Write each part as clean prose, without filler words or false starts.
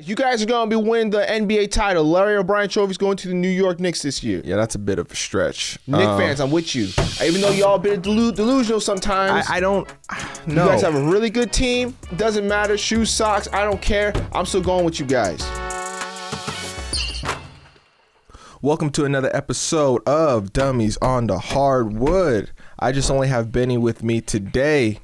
You guys are going to be winning the NBA title. Larry O'Brien Trophy's going to the New York Knicks this year. Yeah, that's a bit of a stretch. Knicks fans, I'm with you. Even though y'all a bit delusional sometimes. I don't know. You guys have a really good team. Doesn't matter. Shoes, socks, I don't care. I'm still going with you guys. Welcome to another episode of Dummies on the Hardwood. I just only have Benny with me today.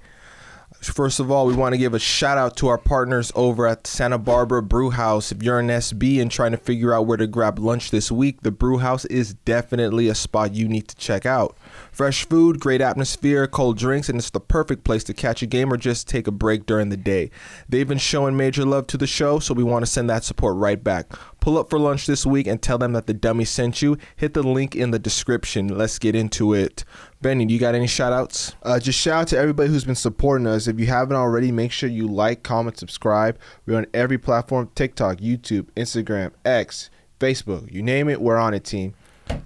First of all, we want to give a shout out to our partners over at Santa Barbara Brew House. If you're an SB and trying to figure out where to grab lunch this week, the Brew House is definitely a spot you need to check out. Fresh food, great atmosphere, cold drinks, and it's the perfect place to catch a game or just take a break during the day. They've been showing major love to the show, so we want to send that support right back. Pull up for lunch this week and tell them that the dummy sent you. Hit the link in the description. Let's get into it. Benny, do you got any shout outs? Just shout out to everybody who's been supporting us. If you haven't already, make sure you like, comment, subscribe. We're on every platform: TikTok, YouTube, Instagram, X, Facebook. You name it, we're on it, team.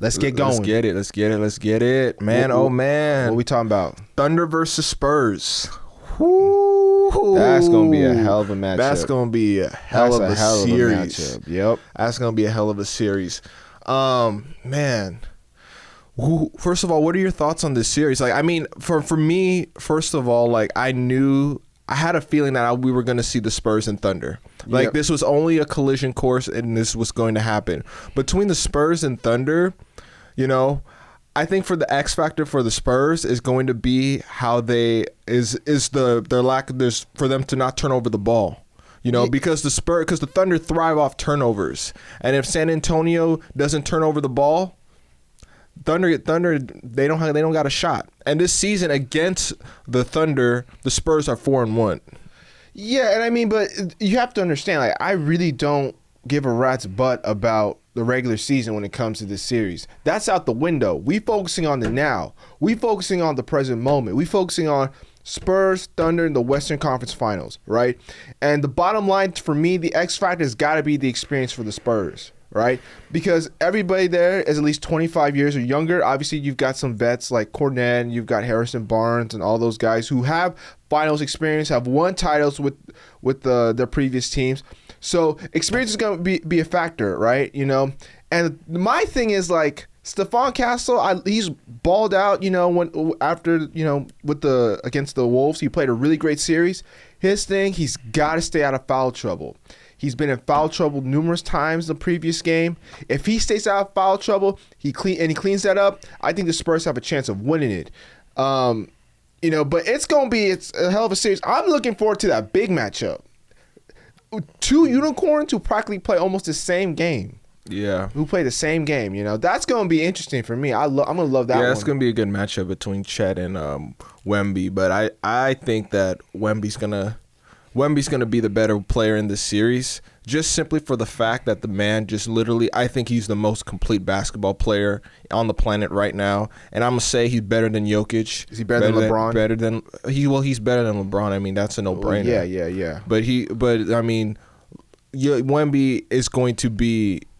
Let's get going. Let's get it. Man, man. What are we talking about? Thunder versus Spurs. Woo. That's going to be a hell of a matchup. That's going to be a hell of a series. Yep. That's going to be a hell of a series. Man. First of all, what are your thoughts on this series? Like, I mean, for me, first of all, like, I had a feeling that we were going to see the Spurs and Thunder. Like, This was only a collision course, and this was going to happen. Between the Spurs and Thunder, you know, I think for the X factor for the Spurs is going to be how their lack of this for them to not turn over the ball. You know, because the Thunder thrive off turnovers, and if San Antonio doesn't turn over the ball, Thunder, they don't got a shot. And this season against the Thunder, the Spurs are 4-1. Yeah, and I mean, but you have to understand, like, I really don't give a rat's butt about the regular season when it comes to this series. That's out the window. We focusing on the now. We focusing on the present moment. We focusing on Spurs, Thunder, in the Western Conference Finals, right? And the bottom line for me, the X factor has got to be the experience for the Spurs. Right? Because everybody there is at least 25 years or younger. Obviously, you've got some vets like Cornet, you've got Harrison Barnes and all those guys who have finals experience, have won titles with their previous teams. So experience is going to be a factor, right? You know, and my thing is, like, Stephon Castle, he's balled out, you know, against the Wolves. He played a really great series. His thing, he's got to stay out of foul trouble. He's been in foul trouble numerous times the previous game. If he stays out of foul trouble, he cleans that up, I think the Spurs have a chance of winning it. You know, but it's a hell of a series. I'm looking forward to that big matchup. Two unicorns who practically play almost the same game. Yeah. Who play the same game, you know. That's going to be interesting for me. I'm going to love that one. Yeah, it's going to be a good matchup between Chet and Wemby. But I think that Wemby's going to be the better player in this series, just simply for the fact that the man just literally, I think he's the most complete basketball player on the planet right now. And I'm going to say he's better than Jokic. Is he better than LeBron? He's better than LeBron. I mean, that's a no-brainer. Yeah. But I mean, Wemby is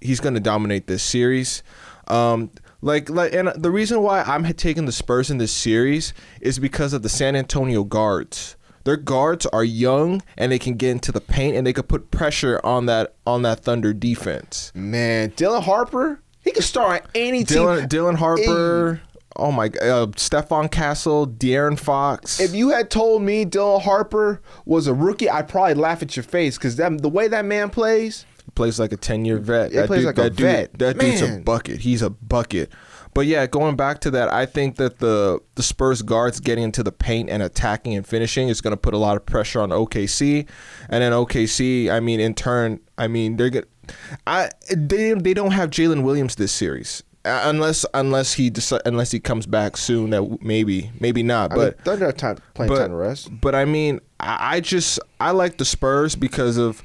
he's going to dominate this series. And the reason why I'm taking the Spurs in this series is because of the San Antonio guards. Their guards are young and they can get into the paint and they could put pressure on that Thunder defense. Man, Dylan Harper, he can start on any team. Dylan Harper, oh my God, Stephon Castle, De'Aaron Fox. If you had told me Dylan Harper was a rookie, I'd probably laugh at your face because the way that man plays. He plays like a 10-year vet. He plays like a vet. That dude's a bucket. He's a bucket. But yeah, going back to that, I think that the Spurs guards getting into the paint and attacking and finishing is going to put a lot of pressure on OKC, and then OKC, I mean, in turn, I mean, they don't have Jalen Williams this series unless he comes back soon. That maybe not. But they're not time to rest. But I mean, I like the Spurs because of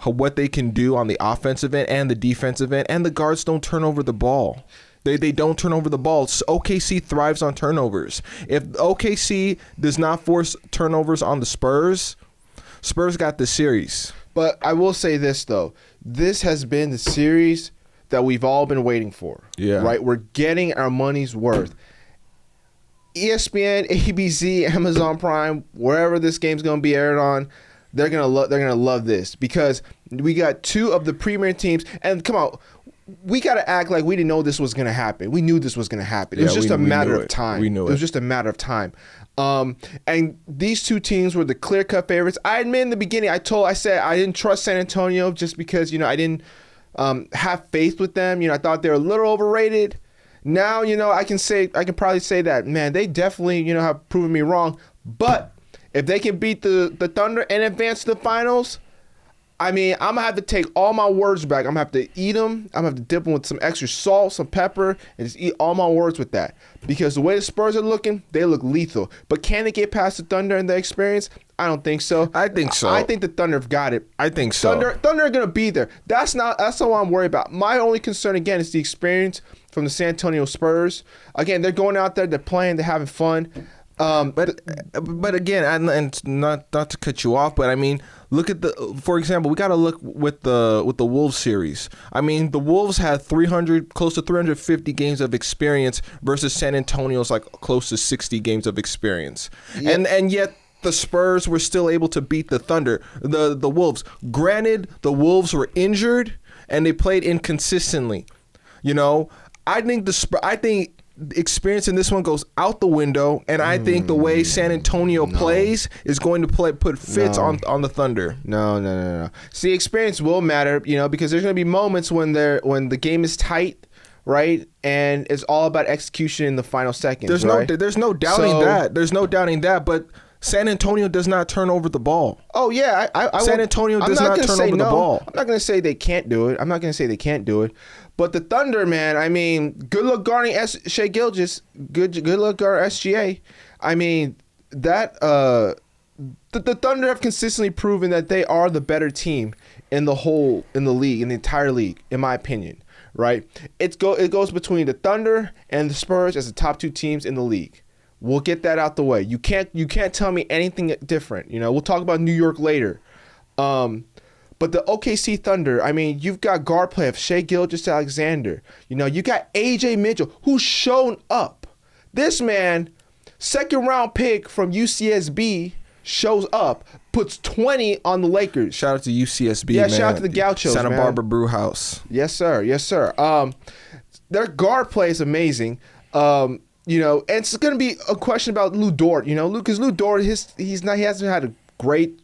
what they can do on the offensive end and the defensive end, and the guards don't turn over the ball. They don't turn over the ball. So OKC thrives on turnovers. If OKC does not force turnovers on the Spurs got the series. But I will say this, though. This has been the series that we've all been waiting for. Yeah. Right? We're getting our money's worth. ESPN, ABC, Amazon Prime, wherever this game's going to be aired on, they're gonna love this because we got two of the premier teams. And come on, we gotta act like we didn't know this was gonna happen. We knew this was gonna happen. It was just a matter of time. We knew it. It was just a matter of time. And these two teams were the clear-cut favorites. I admit in the beginning, I said I didn't trust San Antonio just because I didn't have faith with them. I thought they were a little overrated. Now I can probably say that, man, they definitely have proven me wrong. But if they can beat the Thunder and advance to the finals, I mean, I'm going to have to take all my words back. I'm going to have to eat them. I'm going to have to dip them with some extra salt, some pepper, and just eat all my words with that. Because the way the Spurs are looking, they look lethal. But can they get past the Thunder and the experience? I don't think so. I think so. I think the Thunder have got it. I think so. Thunder are going to be there. That's not what I'm worried about. My only concern, again, is the experience from the San Antonio Spurs. Again, they're going out there, they're playing, they're having fun. But again, and not to cut you off, but I mean, look at for example, we got to look with the Wolves series. I mean, the Wolves had close to 350 games of experience versus San Antonio's like close to 60 games of experience, and yet the Spurs were still able to beat the Thunder, the Wolves. Granted, the Wolves were injured and they played inconsistently. I think experience in this one goes out the window, and I think the way San Antonio plays is going to put fits on the Thunder. No. See, experience will matter, because there's going to be moments when the game is tight, right, and it's all about execution in the final seconds. There's no doubting that. There's no doubting that, but San Antonio does not turn over the ball. Oh yeah, San Antonio does not turn over the ball. I'm not going to say they can't do it. But the Thunder, man, I mean, good luck guarding Shai Gilgeous. Good luck guarding SGA. I mean, that the Thunder have consistently proven that they are the better team in the league, in the entire league, in my opinion. Right? It goes between the Thunder and the Spurs as the top two teams in the league. We'll get that out the way. You can't tell me anything different. We'll talk about New York later. But the OKC Thunder, I mean, you've got guard play of Shai Gilgeous-Alexander. You got AJ Mitchell, who's shown up. This man, second-round pick from UCSB, shows up, puts 20 on the Lakers. Shout out to UCSB, man. Shout out to the Gauchos, Santa man. Barbara Brew House. Yes, sir. Their guard play is amazing. And it's going to be a question about Lou Dort, because Lou Dort, he hasn't had a great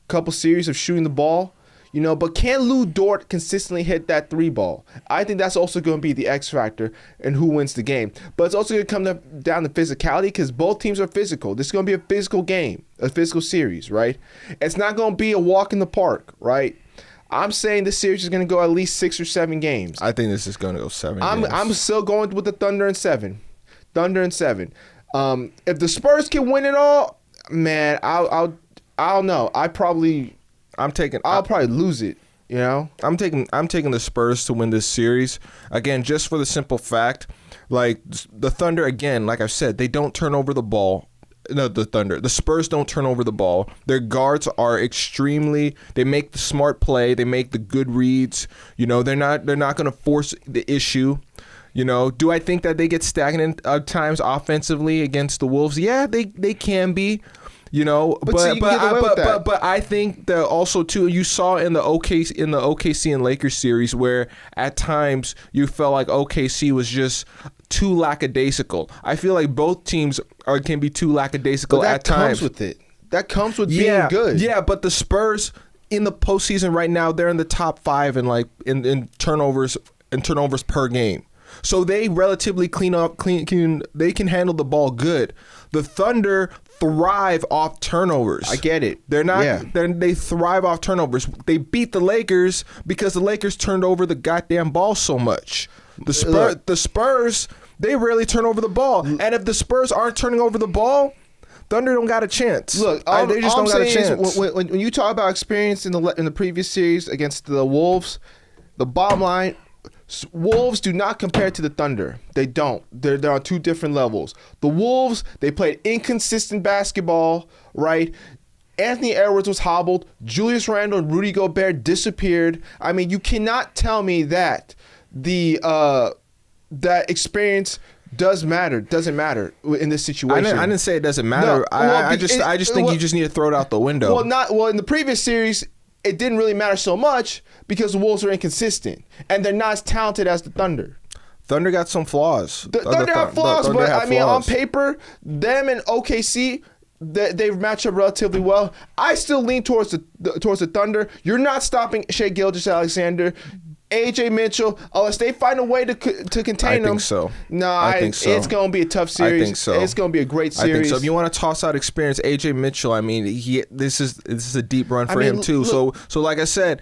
couple series of shooting the ball, but can Lou Dort consistently hit that three ball? I think that's also going to be the X factor in who wins the game. But it's also going to come down to physicality because both teams are physical. This is going to be a physical game, a physical series, right? It's not going to be a walk in the park, right? I'm saying this series is going to go at least 6 or 7 games. I think this is going to go 7 games. I'm still going with the Thunder in 7. If the Spurs can win it all, man, I don't know. I'll probably lose it. I'm taking the Spurs to win this series again, just for the simple fact, like the Thunder again, like I said, they don't turn over the ball. No, the Spurs don't turn over the ball. Their guards are they make the smart play, they make the good reads. They're not going to force the issue. Do I think that they get stagnant at times offensively against the Wolves? Yeah, they can be. But I think that also too, you saw in the OKC and Lakers series where at times you felt like OKC was just too lackadaisical. I feel like both teams can be too lackadaisical at times. That comes with being good. Yeah, but the Spurs in the postseason right now, they're in the top 5 in turnovers per game. So they relatively clean. They can handle the ball good. The Thunder thrive off turnovers. I get it. They're not. Yeah. They thrive off turnovers. They beat the Lakers because the Lakers turned over the goddamn ball so much. The Spurs, they rarely turn over the ball. And if the Spurs aren't turning over the ball, Thunder don't got a chance. Look, they just don't got a chance. When you talk about experience in the previous series against the Wolves, the bottom line. Wolves do not compare to the Thunder. They don't. They're on two different levels. The Wolves, they played inconsistent basketball, right? Anthony Edwards was hobbled. Julius Randle and Rudy Gobert disappeared. I mean, you cannot tell me that that experience doesn't matter in this situation. I didn't say it doesn't matter. No, well, I just think you just need to throw it out the window. Well, in the previous series, it didn't really matter so much because the Wolves are inconsistent and they're not as talented as the Thunder. Thunder got some flaws. Thunder have flaws, but I mean, on paper, them and OKC, they match up relatively well. I still lean towards the Thunder. You're not stopping Shai Gilgeous-Alexander, AJ Mitchell, unless they find a way to contain them. I think so. No, I think so. It's going to be a tough series. I think so. It's going to be a great series. I think so. If you want to toss out experience, AJ Mitchell, I mean, this is a deep run for him too. Look, so like I said,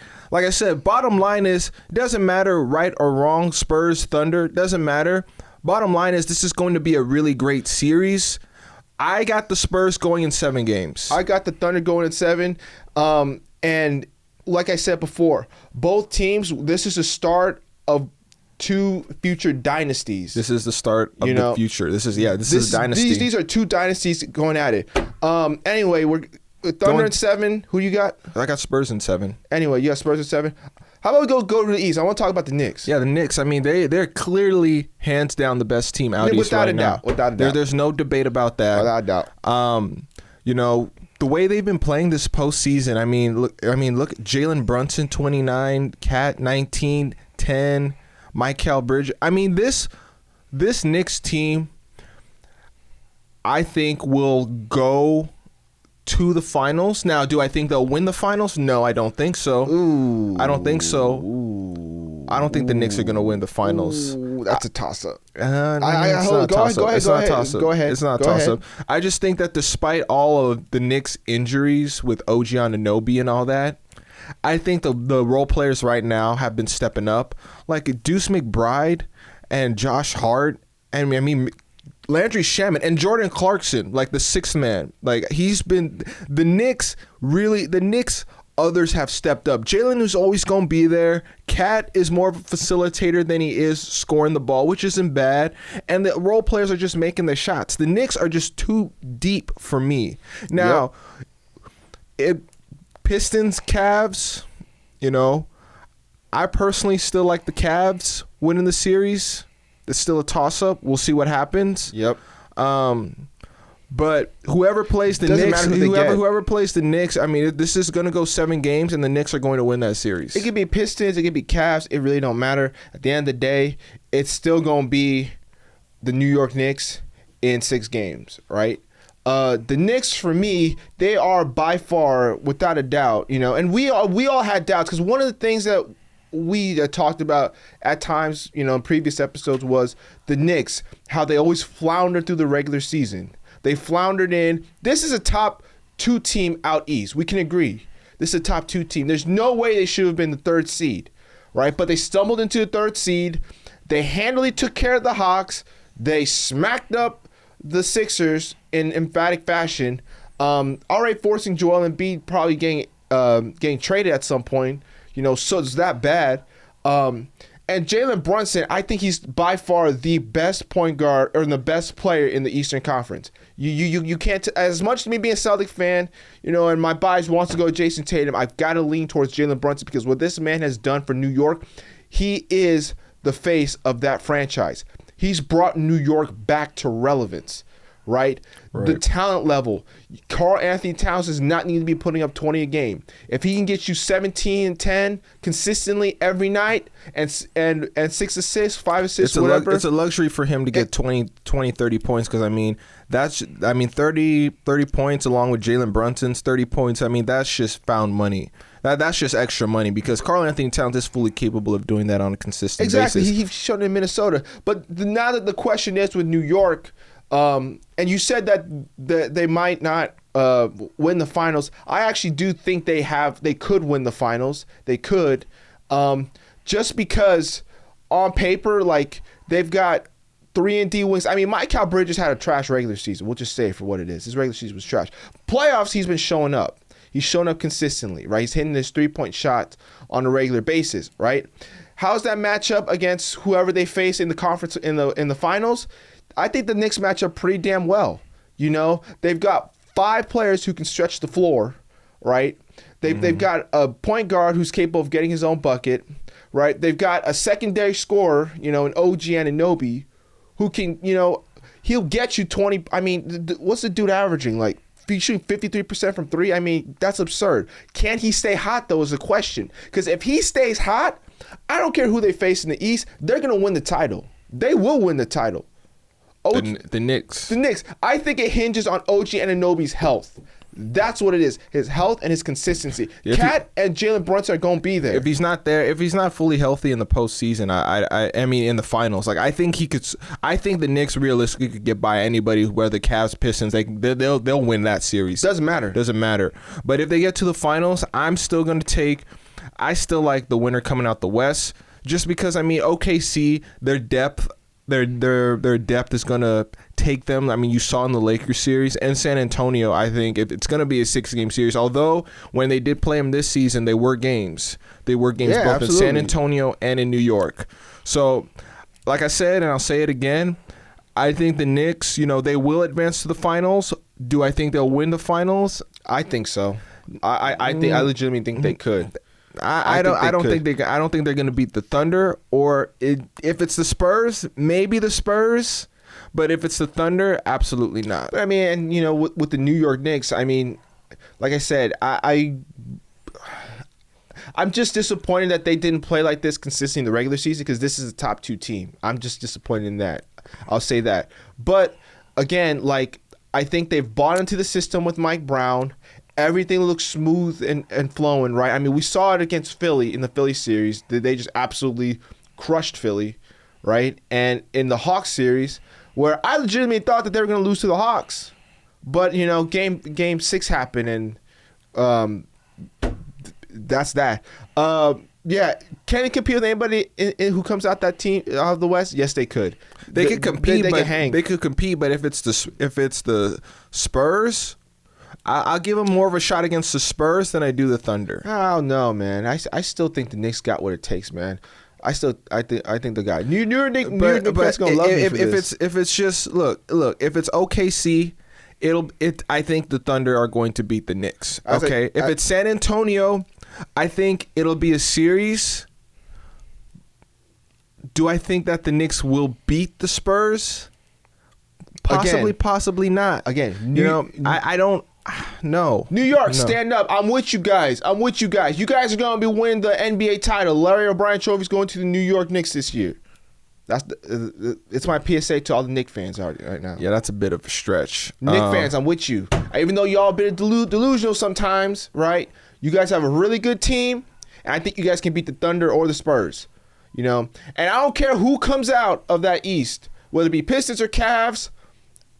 bottom line is, it doesn't matter right or wrong, Spurs, Thunder, doesn't matter. Bottom line is, this is going to be a really great series. I got the Spurs going in 7 games. I got the Thunder going in 7. And like I said before, both teams, this is the start of 2 future dynasties. This is the start of the future. This is a dynasty. These are 2 dynasties going at it. Anyway, we're Thunder in 7. Who you got? I got Spurs in 7. Anyway, you got Spurs in 7. How about we go to the East? I want to talk about the Knicks. Yeah, the Knicks. I mean, they're clearly hands down the best team out East right now. Without a doubt. There's no debate about that. Without a doubt. The way they've been playing this postseason, I mean, look, Jalen Brunson 29, Cat 19, 10, Mikal Bridges. I mean, this Knicks team, I think, will go to the finals. Now, do I think they'll win the finals? No, I don't think so. Ooh. I don't think so. Ooh. I don't think the Knicks are going to win the finals. Ooh, that's a toss-up. Go ahead. It's not a toss-up. I just think that despite all of the Knicks' injuries with OG Anunoby and all that, I think the role players right now have been stepping up. Like Deuce McBride and Josh Hart, and I mean Landry Shamet and Jordan Clarkson, like the 6th man. Like he's been the Knicks. Others have stepped up. Jalen is always going to be there. Cat is more of a facilitator than he is scoring the ball, which isn't bad. And the role players are just making their shots. The Knicks are just too deep for me. Now, Pistons, Cavs, I personally still like the Cavs winning the series. It's still a toss-up. We'll see what happens. Yep. But whoever plays the Knicks, I mean, this is going to go 7 games, and the Knicks are going to win that series. It could be Pistons, it could be Cavs. It really don't matter. At the end of the day, it's still going to be the New York Knicks in 6 games, right? The Knicks, for me, they are by far, without a doubt, and we all had doubts, because one of the things that we talked about at times, in previous episodes was the Knicks, how they always flounder through the regular season. They floundered in. This is a top 2 team out East. We can agree. This is a top 2 team. There's no way they should have been the 3rd seed, right? But they stumbled into the 3rd seed. They handily took care of the Hawks. They smacked up the Sixers in emphatic fashion. Already forcing Joel Embiid probably getting traded at some point. So it's that bad. And Jalen Brunson, I think he's by far the best point guard or the best player in the Eastern Conference. You can't, as much as me being a Celtic fan, and my bias wants to go Jason Tatum, I've got to lean towards Jalen Brunson because what this man has done for New York, he is the face of that franchise. He's brought New York back to relevance. Right? The talent level. Karl Anthony Towns does not need to be putting up 20 a game. If he can get you 17 and 10 consistently every night and 6 assists, 5 assists, whatever. It's a luxury for him to get 20, 30 points because, 30 points along with Jalen Brunson's 30 points, that's just found money. That's just extra money because Karl Anthony Towns is fully capable of doing that on a consistent basis. Exactly. He's shown it in Minnesota. But now that the question is with New York, and you said that they might not win the finals. I actually do think they could win the finals. They could, just because on paper, like they've got 3-and-D wings. Mikal Bridges had a trash regular season. We'll just say it for what it is. His regular season was trash. Playoffs, he's been showing up. He's shown up consistently, right? He's hitting his 3-point shots on a regular basis, right? How's that matchup against whoever they face in the conference in the finals? I think the Knicks match up pretty damn well. They've got 5 players who can stretch the floor, right? They've got a point guard who's capable of getting his own bucket, right? They've got a secondary scorer, an OG Anunoby, who can, he'll get you 20. I mean, what's the dude averaging? Like, he's shooting 53% from three. I mean, that's absurd. Can he stay hot, though, is the question. Because if he stays hot, I don't care who they face in the East, they're going to win the title. They will win the title. The Knicks. The Knicks. I think it hinges on OG Anunoby's health. That's what it is. His health and his consistency. Cat and Jalen Brunson are going to be there. If he's not there, if he's not fully healthy in the postseason, I mean in the finals, like I think the Knicks realistically could get by anybody, where the Cavs, Pistons, they'll win that series. Doesn't matter. But if they get to the finals, I still like the winner coming out the West, just because I mean OKC, their depth. Their depth is gonna take them. I mean, you saw in the Lakers series, and San Antonio. I think it's gonna be a 6-game series. Although when they did play them this season, they were games. Both absolutely. In San Antonio and in New York. So, like I said, and I'll say it again, I think the Knicks. They will advance to the finals. Do I think they'll win the finals? I think so. I legitimately think they could. I don't think they're going to beat the Thunder, or if it's the Spurs, maybe the Spurs, but if it's the Thunder, absolutely not. But I mean, and with the New York Knicks, I mean, like I said, I'm just disappointed that they didn't play like this consistently in the regular season, because this is a top 2 team. I'm just disappointed in that. I'll say that. But again, like, I think they've bought into the system with Mike Brown. Everything looks smooth and flowing, right? I mean, we saw it against Philly in the Philly series. They just absolutely crushed Philly, right? And in the Hawks series, where I legitimately thought that they were going to lose to the Hawks. But, game 6 happened, and that's that. Yeah, can it compete with anybody who comes out that team out of the West? Yes, they could. They could compete, they but could hang. They could compete, but if it's the Spurs, I'll give them more of a shot against the Spurs than I do the Thunder. Oh no, man! I still think the Knicks got what it takes, man. I think they got it. New York Knicks gonna love me for this. If it's just look, if it's OKC, I think the Thunder are going to beat the Knicks. Okay, if it's San Antonio, I think it'll be a series. Do I think that the Knicks will beat the Spurs? Possibly not. Again, I don't. No. New York, stand up. I'm with you guys. You guys are going to be winning the NBA title. Larry O'Brien Trophy's going to the New York Knicks this year. It's my PSA to all the Knicks fans right now. Yeah, that's a bit of a stretch. Knicks fans, I'm with you. Even though y'all a bit delusional sometimes, right? You guys have a really good team, and I think you guys can beat the Thunder or the Spurs. And I don't care who comes out of that East, whether it be Pistons or Cavs.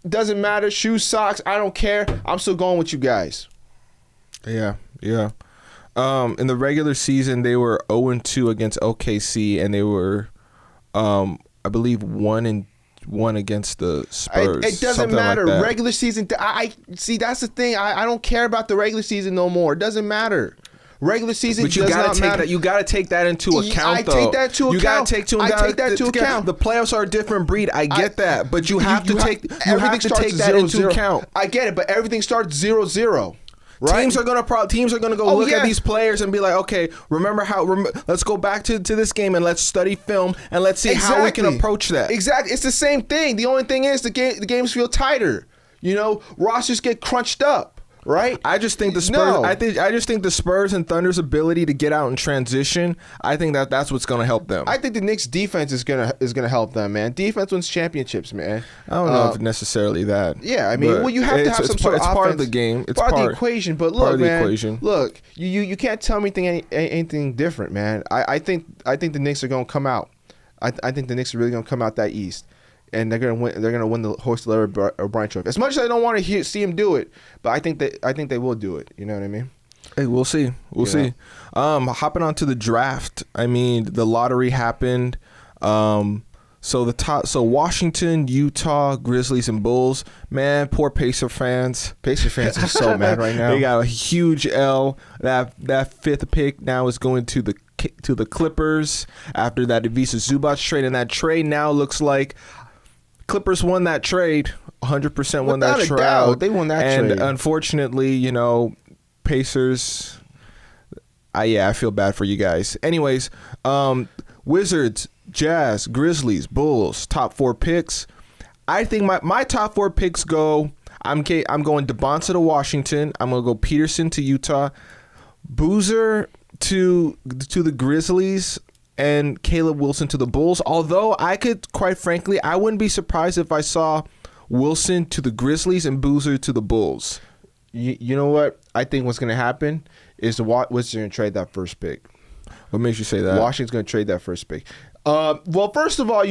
Doesn't matter. Shoes, socks, I don't care. I'm still going with you guys. Yeah. In the regular season, they were 0-2 against OKC, and they were, I believe, 1-1 against the Spurs. It doesn't matter. Like regular season. I see. That's the thing. I don't care about the regular season no more. It doesn't matter. Regular season does not matter. You got to take that into account, though. I take that into account. You got to take into account. The playoffs are a different breed. I get that, but you have to take that into account. I get it, but everything starts 0-0. Right? Teams are gonna go look at these players and be like, okay, let's go back to this game and let's study film and let's see how we can approach that. Exactly, it's the same thing. The only thing is the games feel tighter. Rosters get crunched up. Right, I just think the Spurs. No. I just think the Spurs and Thunder's ability to get out and transition. I think that's what's going to help them. I think the Knicks' defense is gonna help them, man. Defense wins championships, man. I don't know if necessarily that. Yeah, I mean, you have to have some sort of offense. It's part of the game. It's part of the equation. But look, man, look, you can't tell me anything different, man. I think the Knicks are going to come out. I think the Knicks are really going to come out that East. And they're gonna win. They're gonna win the host Larry O'Brien Trophy. As much as I don't want to see him do it, but I think they will do it. You know what I mean? Hey, we'll see. We'll see. Hopping on to the draft. I mean, the lottery happened. So Washington, Utah, Grizzlies, and Bulls. Man, poor Pacer fans. Pacer fans are so mad right now. They got a huge L. That fifth pick now is going to the Clippers after that Ivica Zubac trade, and that trade now looks like Clippers won that trade, 100% won that trade. They won that trade. And unfortunately, Pacers, I feel bad for you guys. Anyways, Wizards, Jazz, Grizzlies, Bulls, top 4 picks. I think my top 4 picks go. I'm going DeBonta to Washington. I'm gonna go Peterson to Utah, Boozer to the Grizzlies, and Caleb Wilson to the Bulls. Although I could, quite frankly, I wouldn't be surprised if I saw Wilson to the Grizzlies and Boozer to the Bulls. You know what? I think what's gonna happen is the Wizards are gonna trade that first pick. What makes you say that? Washington's gonna trade that first pick. Well, first of all,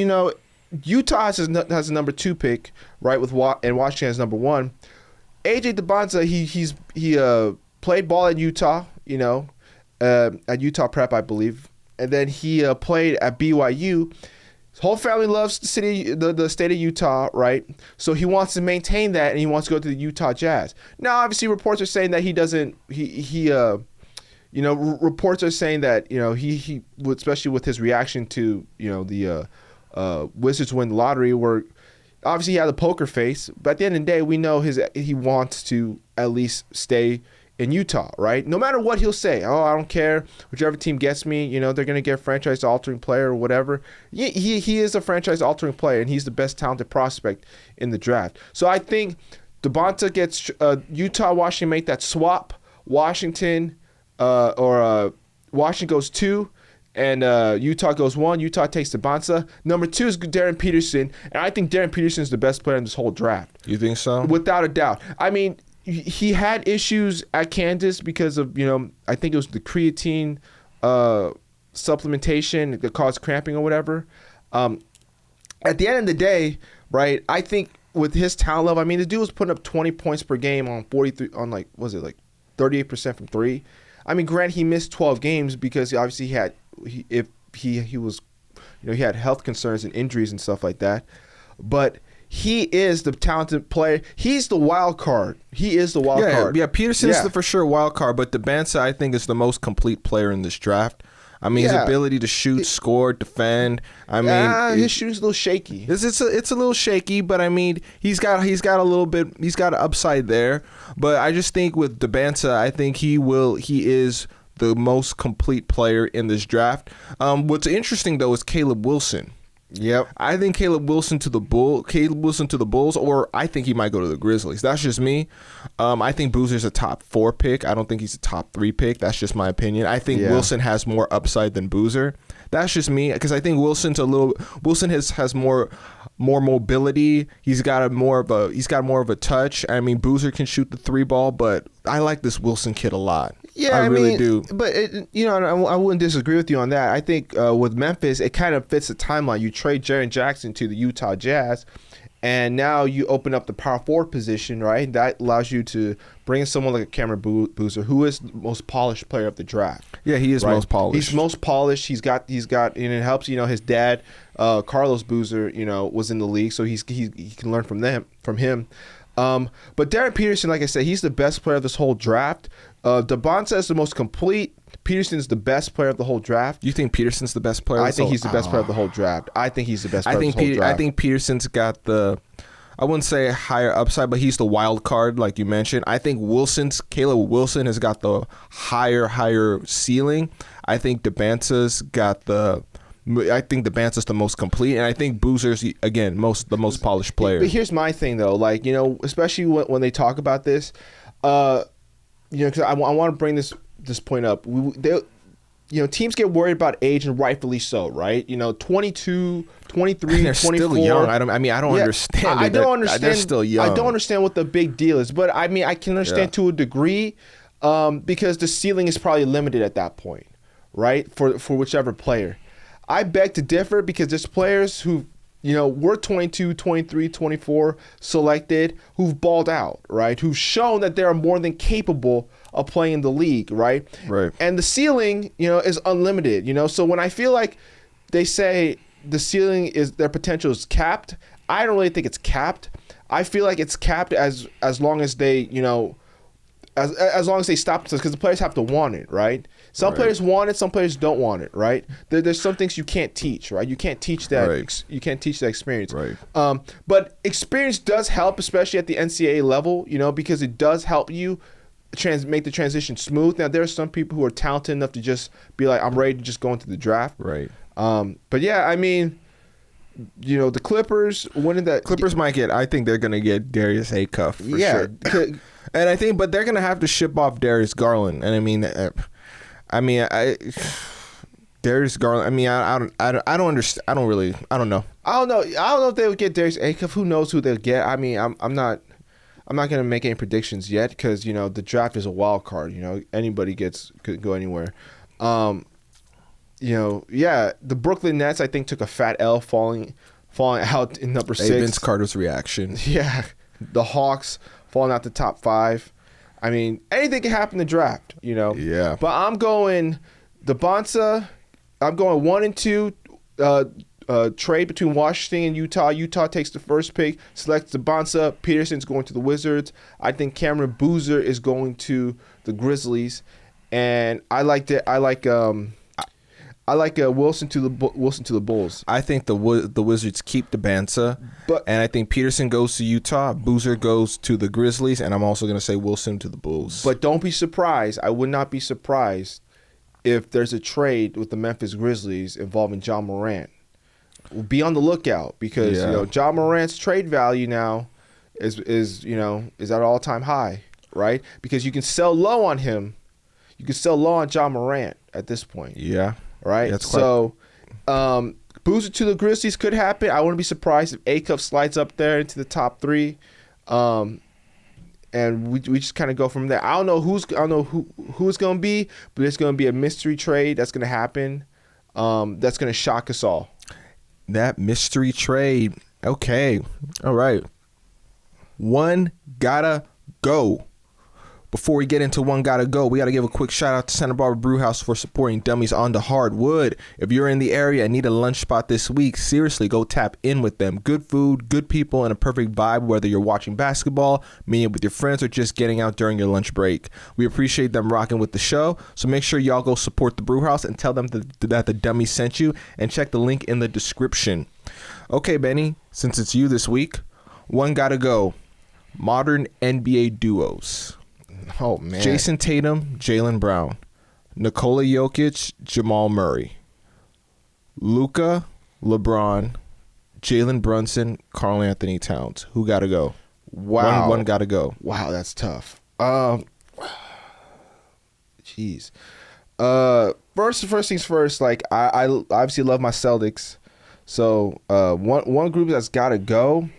Utah has the number 2 pick, right? And Washington has number 1. AJ DeBonta, he played ball at Utah, at Utah Prep, I believe, and then he played at BYU. His whole family loves the state of Utah, right? So he wants to maintain that, and he wants to go to the Utah Jazz. Now, obviously, reports are saying that he doesn't. Reports are saying that he especially with his reaction to the Wizards win the lottery, where obviously he had a poker face, but at the end of the day, we know he wants to at least stay in Utah, right? No matter what he'll say, I don't care, whichever team gets me, they're going to get a franchise-altering player or whatever. He is a franchise-altering player, and he's the best talented prospect in the draft. So I think DeBonta gets Utah, Washington make that swap. Washington Washington goes 2, and Utah goes 1. Utah takes DeBonta. Number 2 is Darren Peterson, and I think Darren Peterson is the best player in this whole draft. You think so? Without a doubt. I mean, he had issues at Kansas because of, I think it was the creatine supplementation that caused cramping or whatever. At the end of the day, right, I think with his talent level, I mean, the dude was putting up 20 points per game on 38% from 3. I mean, granted, he missed 12 games because obviously he had health concerns and injuries and stuff like that. But he is the talented player. He's the wild card. He is the wild card. Yeah, Peterson's the for sure wild card, but DeBonta, I think, is the most complete player in this draft. I mean, his ability to shoot, score, defend. I mean, his shooting's a little shaky. It's a little shaky, but I mean, he's got an upside there. But I just think with DeBonta, I think he is the most complete player in this draft. What's interesting though is Caleb Wilson. Yep. I think Caleb Wilson to the Bulls, or I think he might go to the Grizzlies. That's just me. I think Boozer's a top 4 pick. I don't think he's a top 3 pick. That's just my opinion. I think Wilson has more upside than Boozer. That's just me, because I think Wilson has more mobility. He's got more of a touch. I mean, Boozer can shoot the 3 ball, but I like this Wilson kid a lot. Yeah, I really do. But I wouldn't disagree with you on that. I think with Memphis, it kind of fits the timeline. You trade Jaren Jackson to the Utah Jazz, and now you open up the power forward position, right? That allows you to bring in someone like a Cameron Boozer, who is the most polished player of the draft. Yeah, he is most polished. He's most polished. He's got, and it helps. His dad, Carlos Boozer, was in the league, so he can learn from him. But Darren Peterson, like I said, he's the best player of this whole draft. DeBonta is the most complete. Peterson's the best player of the whole draft. You think Peterson's the best player? I think he's the best player of the whole draft. I think he's the best player of the whole draft. I think Peterson's got the, I wouldn't say higher upside, but he's the wild card, like you mentioned. I think Caleb Wilson has got the higher ceiling. I think DeBonta's the most complete, and I think Boozer's again the most polished player. But here's my thing though, especially when they talk about this, because I want to bring this point up. Teams get worried about age, and rightfully so, right? 22, 23, they're 24. Still young. I don't understand. I don't understand. They're still young. I don't understand what the big deal is, but I mean, I can understand to a degree, because the ceiling is probably limited at that point, right? For whichever player. I beg to differ, because there's players who, we're 22, 23, 24 selected, who've balled out, right? Who've shown that they're more than capable of playing in the league, right? Right. And the ceiling, is unlimited, So when I feel like they say the ceiling their potential is capped, I don't really think it's capped. I feel like it's capped as long as they, as long as they stop, because the players have to want it, right? Some players want it, some players don't want it, right? There's some things you can't teach, right? You can't teach that. Right. You can't teach that experience. Right. But experience does help, especially at the NCAA level, because it does help you make the transition smooth. Now there are some people who are talented enough to just be like, I'm ready to just go into the draft. Right. But yeah, I mean, the Clippers winning that. Clippers might get. I think they're gonna get Darius Acuff for sure. And I think, but they're gonna have to ship off Darius Garland. And Darius Garland. I mean, I don't understand. I don't know. I don't know if they would get Darius Acuff. Who knows who they'll get? I mean, I'm not gonna make any predictions yet because the draft is a wild card. Anybody could go anywhere. The Brooklyn Nets I think took a fat L falling out in number 6. Vince Carter's reaction. Yeah, the Hawks falling out the top 5. I mean, anything can happen in the draft. Yeah. But I'm going the Bonsa. I'm going 1 and 2. Trade between Washington and Utah. Utah takes the first pick, selects the Bonsa. Peterson's going to the Wizards. I think Cameron Boozer is going to the Grizzlies, and I like Wilson to the Bulls. I think the Wizards keep the Bansa, and I think Peterson goes to Utah. Boozer goes to the Grizzlies, and I'm also going to say Wilson to the Bulls. But don't be surprised. I would not be surprised if there's a trade with the Memphis Grizzlies involving John Morant. Be on the lookout because John Morant's trade value now is at an all-time high, right? Because you can sell low on him. You can sell low on John Morant at this point. Yeah. Right? Boozer to the Grizzlies could happen. I wouldn't be surprised if Acuff slides up there into the top 3. And we just kind of go from there. I don't know who it's going to be, but it's going to be a mystery trade that's going to happen. That's going to shock us all. That mystery trade. Okay. All right. One gotta go. Before we get into one gotta go, we got to give a quick shout out to Santa Barbara Brewhouse for supporting Dummies on the Hardwood. If you're in the area and need a lunch spot this week, seriously, go tap in with them. Good food, good people, and a perfect vibe, whether you're watching basketball, meeting with your friends, or just getting out during your lunch break. We appreciate them rocking with the show, so make sure y'all go support the Brewhouse and tell them that the Dummies sent you, and check the link in the description. Okay, Benny, since it's you this week, one gotta go. Modern NBA duos. Oh, man. Jason Tatum, Jaylen Brown. Nikola Jokic, Jamal Murray. Luka, LeBron, Jalen Brunson, Karl Anthony Towns. Who got to go? Wow. One got to go. Wow, that's tough. Jeez. First things first, like, I obviously love my Celtics. So, one group that's got to go.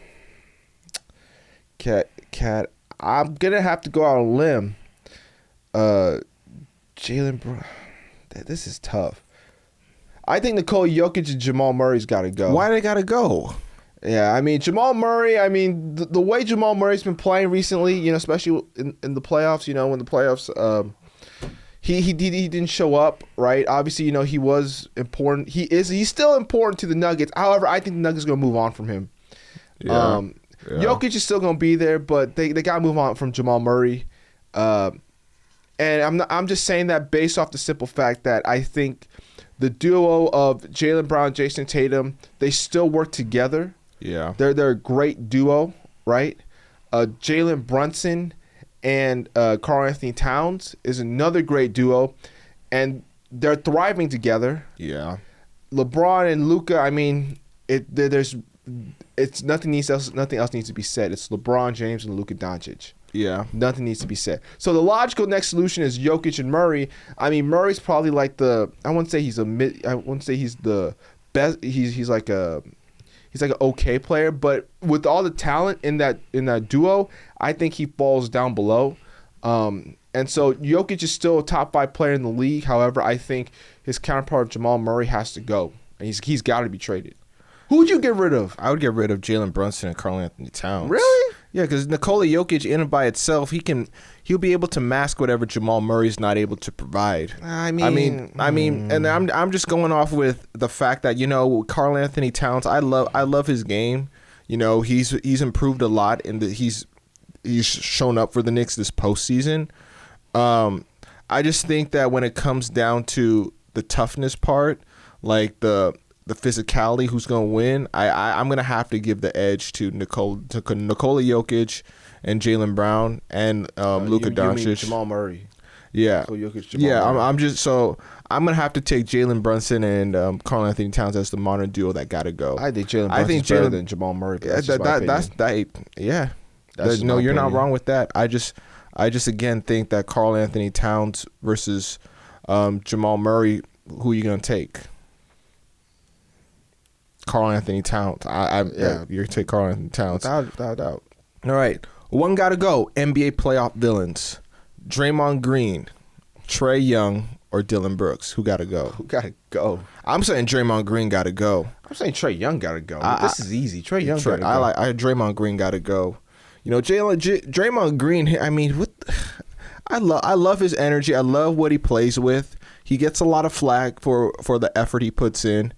I'm going to have to go out on a limb. Jaylen Brown. This is tough. I think Nikola Jokic and Jamal Murray's got to go. Why they got to go? Yeah, I mean, Jamal Murray, the way Jamal Murray's been playing recently, especially in the playoffs, when the playoffs, he didn't show up, right? Obviously, he was important. He's still important to the Nuggets. However, I think the Nuggets are going to move on from him. Yeah. Jokic is still going to be there, but they got to move on from Jamal Murray. And I'm just saying that based off the simple fact that I think the duo of Jaylen Brown, Jason Tatum, they still work together. Yeah. They're a great duo, right? Jalen Brunson and Karl Anthony Towns is another great duo, and they're thriving together. Yeah. LeBron and Luka, it's nothing else needs to be said. It's LeBron James and Luka Doncic. Yeah. Nothing needs to be said. So the logical next solution is Jokic and Murray. Murray's probably like I wouldn't say he's the best. He's like an okay player, but with all the talent in that duo, I think he falls down below. And so Jokic is still a top 5 player in the league. However, I think his counterpart Jamal Murray has to go, and he's got to be traded. Who would you get rid of? I would get rid of Jalen Brunson and Karl Anthony Towns. Really? Yeah, because Nikola Jokic in and by itself, he'll be able to mask whatever Jamal Murray's not able to provide. And I'm just going off with the fact that Karl Anthony Towns, I love his game. He's improved a lot, and he's shown up for the Knicks this postseason. I just think that when it comes down to the toughness part, like the the physicality, who's gonna win, I'm gonna have to give the edge to Nikola Jokic and Jaylen Brown and Luka Doncic. You mean Jamal Murray. Yeah, Jokic, Jamal Murray. I'm gonna have to take Jalen Brunson and Karl Anthony Towns as the modern duo that gotta go. I think Jalen Brunson's better than Jamal Murray. That's no, you're not wrong with that. I just again think that Karl Anthony Towns versus Jamal Murray, who are you gonna take? Karl Anthony Towns. You're gonna take Karl Anthony Towns. Without doubt. All right, one gotta go. NBA playoff villains: Draymond Green, Trae Young, or Dylan Brooks. Who gotta go? Who gotta go? I'm saying Draymond Green gotta go. I'm saying Trae Young gotta go. This is easy. Trae Young gotta go. Draymond Green gotta go. You know, Draymond Green. I mean, I love his energy. I love what he plays with. He gets a lot of flack for the effort he puts in.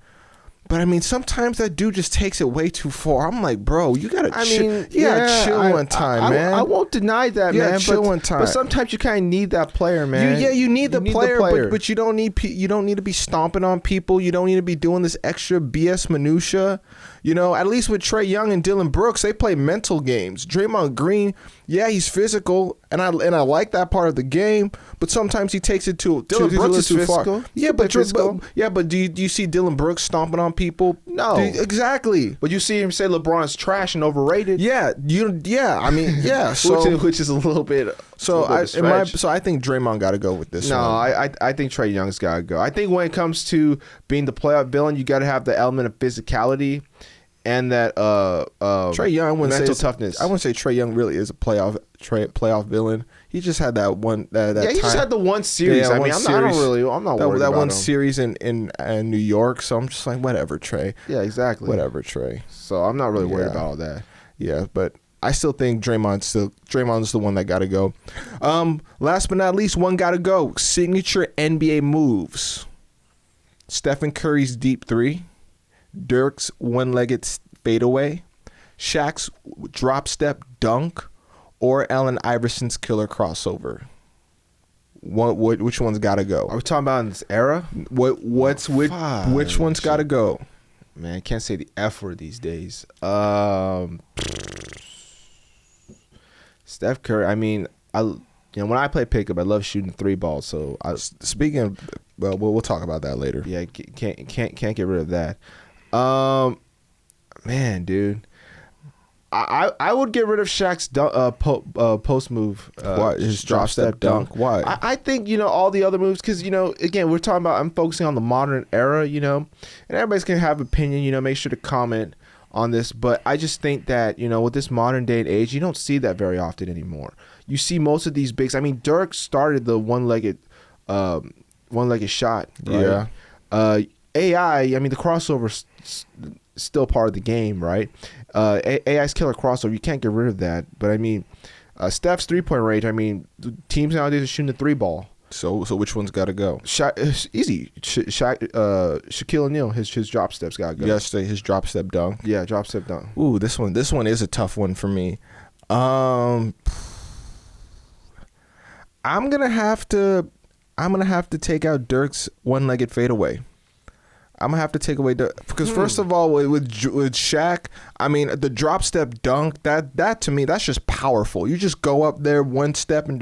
But I mean, sometimes that dude just takes it way too far. I'm like, bro, you gotta chill one time, man. I won't deny that, man. Chill one time. But sometimes you kind of need that player, man. You need the player. But you don't need to be stomping on people. You don't need to be doing this extra BS minutia. You know, at least with Trae Young and Dylan Brooks, they play mental games. Draymond Green, yeah, he's physical, and I like that part of the game. But sometimes he takes it too far. Yeah, but do you see Dylan Brooks stomping on people? No, exactly. But you see him say LeBron's trash and overrated. Yeah. I mean, yeah. So which is a little bit. So I think Draymond got to go with this. No, one. I think Trae Young's got to go. I think when it comes to being the playoff villain, you got to have the element of physicality and that Trae Young mental toughness. I wouldn't say Trae Young really is a playoff villain. He just had that one. He just had the one series. Yeah, I mean, I'm not worried that about one him. series in New York. So I'm just like, whatever, Trae. Yeah, exactly. Whatever, Trae. So I'm not really worried about all that. Yeah, but I still think Draymond's the one that got to go. Last but not least, one got to go. Signature NBA moves: Stephen Curry's deep three, Dirk's one-legged fadeaway, Shaq's drop step dunk, or Allen Iverson's killer crossover. Which one's got to go? Are we talking about in this era? Which one's got to go? Man, I can't say the F word these days. Steph Curry. I mean, when I play pickup, I love shooting three balls. So speaking of, we'll talk about that later. Yeah, can't get rid of that. Man, dude, I would get rid of Shaq's post move. His drop step dunk. Why? I think all the other moves, because again, we're talking about, I'm focusing on the modern era, and everybody's gonna have opinion. Make sure to comment on this, but I just think that with this modern day and age, you don't see that very often anymore. You see most of these bigs. I mean, Dirk started the one-legged shot. Right? Yeah. AI. I mean, the crossover still part of the game, right? AI's killer crossover. You can't get rid of that. But I mean, Steph's 3-point range. I mean, teams nowadays are shooting the 3-ball. So which one's got to go? Easy. Shaquille O'Neal, his drop steps got to go. Yes, his drop step dunk. Yeah, drop step dunk. Ooh, this one is a tough one for me. I'm gonna have to take out Dirk's one-legged fadeaway. I'm gonna have to take away because first of all, with Shaq, I mean, the drop step dunk, that to me, that's just powerful. You just go up there one step and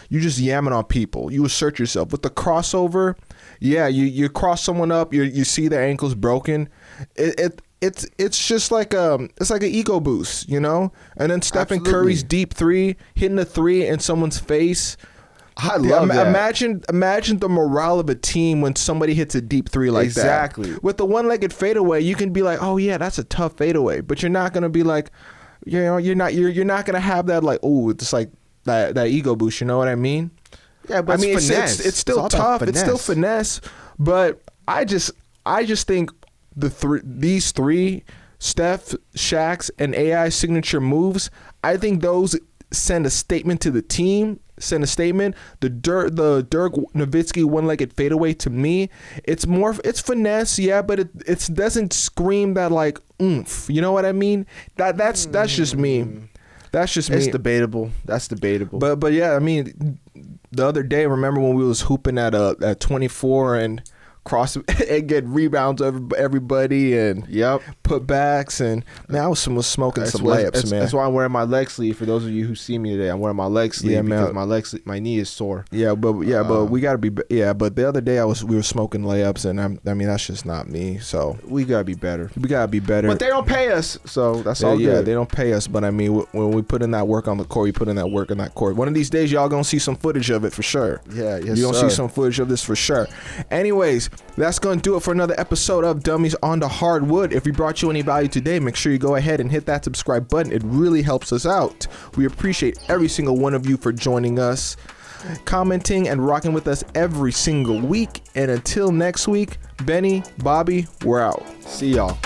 you just yamming on people. You assert yourself. With the crossover, yeah, you cross someone up, you see their ankles broken. It's just like it's like an ego boost, And then Stephen Curry's deep three, hitting a three in someone's face. I love that. Imagine the morale of a team when somebody hits a deep three like that. Exactly. With the one-legged fadeaway, you can be like, "Oh yeah, that's a tough fadeaway," but you're not gonna be like, you're not gonna have that like, "Oh, it's like that ego boost." You know what I mean? Yeah, but it's still tough. It's still finesse. But I just think these three, Steph, Shaq's, and AI signature moves, I think those send a statement to the team. Send a statement. The Dirk Nowitzki one-legged fadeaway, to me, it's finesse, yeah, but it doesn't scream that like oomph. You know what I mean? That's just me. That's just me. It's debatable. That's debatable. But yeah, I mean, the other day, remember when we was hooping at 24 and cross and get rebounds over everybody and Yep. put backs, and man, I was smoking some layups, man. That's why I'm wearing my leg sleeve. For those of you who see me today, I'm wearing my leg sleeve because my knee is sore. But we gotta be. But the other day we were smoking layups, and I mean that's just not me. So we gotta be better. But they don't pay us, so that's all good. Yeah, they don't pay us, but I mean when we put in that work on the court, we put in that work on that court. One of these days, y'all gonna see some footage of it for sure. Yeah, yes, you're gonna see some footage of this for sure. Anyways, that's gonna do it for another episode of Dummies on the Hardwood. If we brought you any value today, make sure you go ahead and hit that subscribe button. It really helps us out. We appreciate every single one of you for joining us, commenting, and rocking with us every single week. And until next week, Benny, Bobby, we're out. See y'all.